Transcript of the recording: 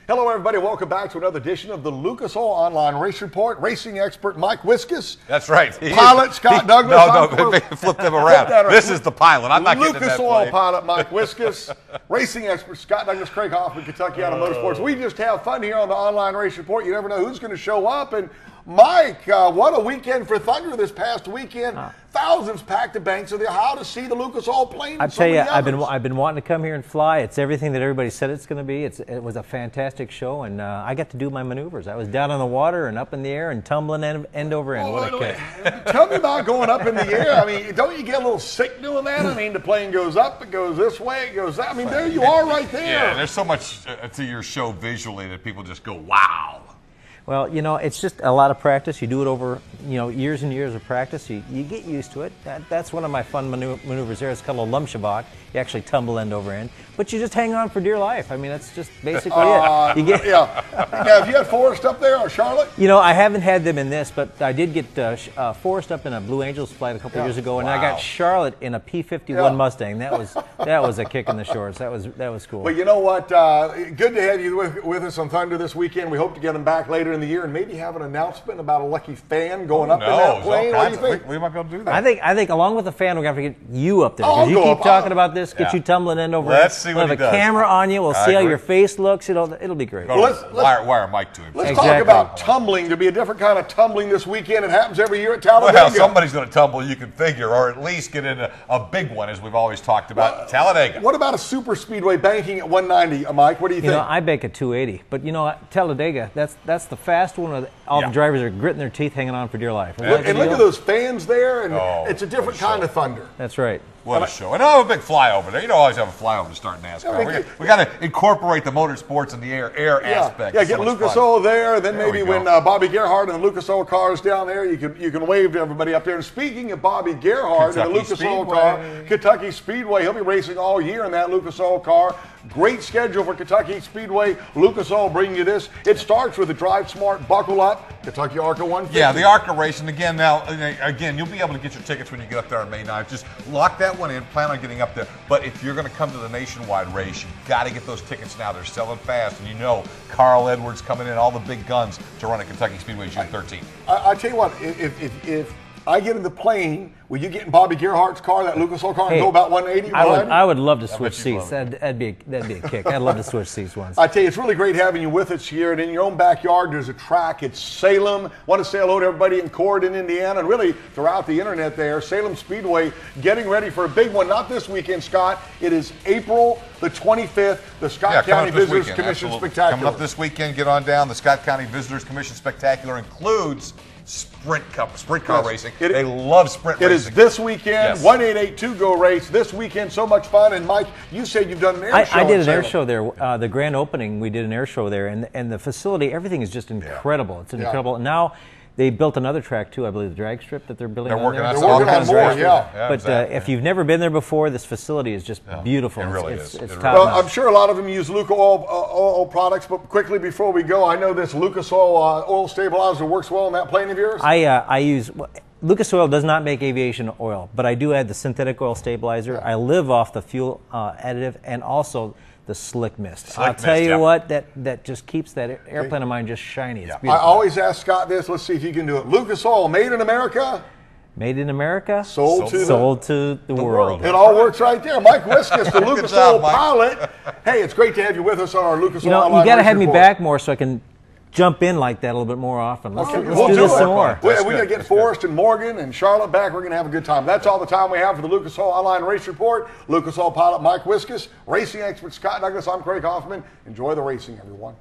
Hello, everybody. Welcome back to another edition of the Lucas Oil Online Race Report. Racing expert Mike Wiskus. That's right. Pilot Scott Douglas. No, flip them around. This is the pilot. I'm not getting in Lucas that Oil plane. pilot Mike Wiskus. Racing expert Scott Douglas, Craig Hoffman, Kentucky Auto Motorsports. We just have fun here on the Online Race Report. You never know who's going to show up. And Mike, what a weekend for Thunder this past weekend. Thousands packed the banks of the Ohio to see the Lucas Oil plane. I tell you, I've been wanting to come here and fly. It's everything that everybody said it's going to be. It was a fantastic show, and I got to do my maneuvers. I was down on the water and up in the air and tumbling end over end. What a kick! Tell me about going up in the air. I mean, don't you get a little sick doing that? I mean, the plane goes up, it goes this way, it goes that. I mean, there you are right there. Yeah, there's so much to your show visually that people just go, wow. Well, you know, it's just a lot of practice. You do it over, years and years of practice. You get used to it. That's one of my fun maneuvers there. It's called a lumshabak. You actually tumble end over end, but you just hang on for dear life. I mean, that's just basically it. You get, yeah. Now, have you had Forrest up there or Charlotte? You know, I haven't had them in this, but I did get Forrest up in a Blue Angels flight a couple years ago, and I got Charlotte in a P-51 Mustang. That was a kick in the shorts. That was cool. Well, you know what? Good to have you with us on Thunder this weekend. We hope to get them back later in the year and maybe have an announcement about a lucky fan going up in that plane. What do you think? We might be able to do that. I think along with the fan, we're going to have to get you up there. Because you keep talking about this, get you tumbling end over end. Let's see what he does. We'll have a camera on you. We'll see how your face looks. It'll be great. Well, let's wire Mike to him. Let's talk about tumbling. There'll be a different kind of tumbling this weekend. It happens every year at Talladega. Well, somebody's going to tumble, you can figure, or at least get in a big one, as we've always talked about, Talladega. What about a super speedway banking at 190, Mike? What do you think? I bank at 280, but Talladega, that's the fast one. All the drivers are gritting their teeth, hanging on for dear life. And look at those fans there, and it's a different kind of thunder. That's right. What a show. And a big flyover there. You don't always have a flyover to start NASCAR. We got to incorporate the motorsports and the air aspect. Yeah, get Lucas Oil there, then maybe when Bobby Gerhardt and the Lucas Oil cars down there, you can wave to everybody up there. And speaking of Bobby Gerhardt and the Lucas Oil car, Kentucky Speedway, he'll be racing all year in that Lucas Oil car. Great schedule for Kentucky Speedway. Lucas Oil bringing you this. It starts with the Drive Smart Buckle Up, Kentucky ARCA 150. Yeah, the ARCA race. And again, you'll be able to get your tickets when you get up there on May 9th. Just lock that one in, plan on getting up there. But if you're going to come to the nationwide race, you've got to get those tickets now. They're selling fast. And Carl Edwards coming in, all the big guns to run at Kentucky Speedway June 13th. I tell you what, if I get in the plane, will you get in Bobby Gerhardt's car, that Lucas Oil car, and go about 180? I would love to switch seats. That'd be a kick. I'd love to switch seats once. I tell you, it's really great having you with us here. And in your own backyard, there's a track. It's Salem. Want to say hello to everybody in Corydon, Indiana, and really throughout the internet there. Salem Speedway getting ready for a big one. Not this weekend, Scott. It is April the 25th, the Scott County Visitors Commission Spectacular. Coming up this weekend, get on down. The Scott County Visitors Commission Spectacular includes sprint car racing. They love sprint racing. It is this weekend, 1882 race. This weekend, so much fun. And Mike, you said you've done an air show. I did an air show there. The grand opening, we did an air show there, and the facility, everything is just incredible. It's incredible. Now they built another track too. I believe the drag strip that they're building. They're working on more. But if you've never been there before, this facility is just beautiful. It really is. It's top well, notch. I'm sure a lot of them use Lucas Oil products, but quickly before we go, I know this Lucas Oil oil stabilizer works well in that plane of yours. I use. Lucas Oil does not make aviation oil, but I do add the synthetic oil stabilizer. I live off the fuel additive and also the slick mist. I'll tell you what, that just keeps that airplane of mine just shiny. It's beautiful. I always ask Scott this. Let's see if you can do it. Lucas Oil, made in America. Made in America, sold to the world. It all works right there. Mike Wiskus, the Lucas Oil pilot. Hey, it's great to have you with us on our Lucas Oil Online. You got to have me back more so I can jump in like that a little bit more often. Let's do this some more. We're going to get Forrest and Morgan and Charlotte back. We're going to have a good time. That's all the time we have for the Lucas Oil Online Race Report. Lucas Oil pilot Mike Wiskus, racing expert Scott Douglas. I'm Craig Hoffman. Enjoy the racing, everyone.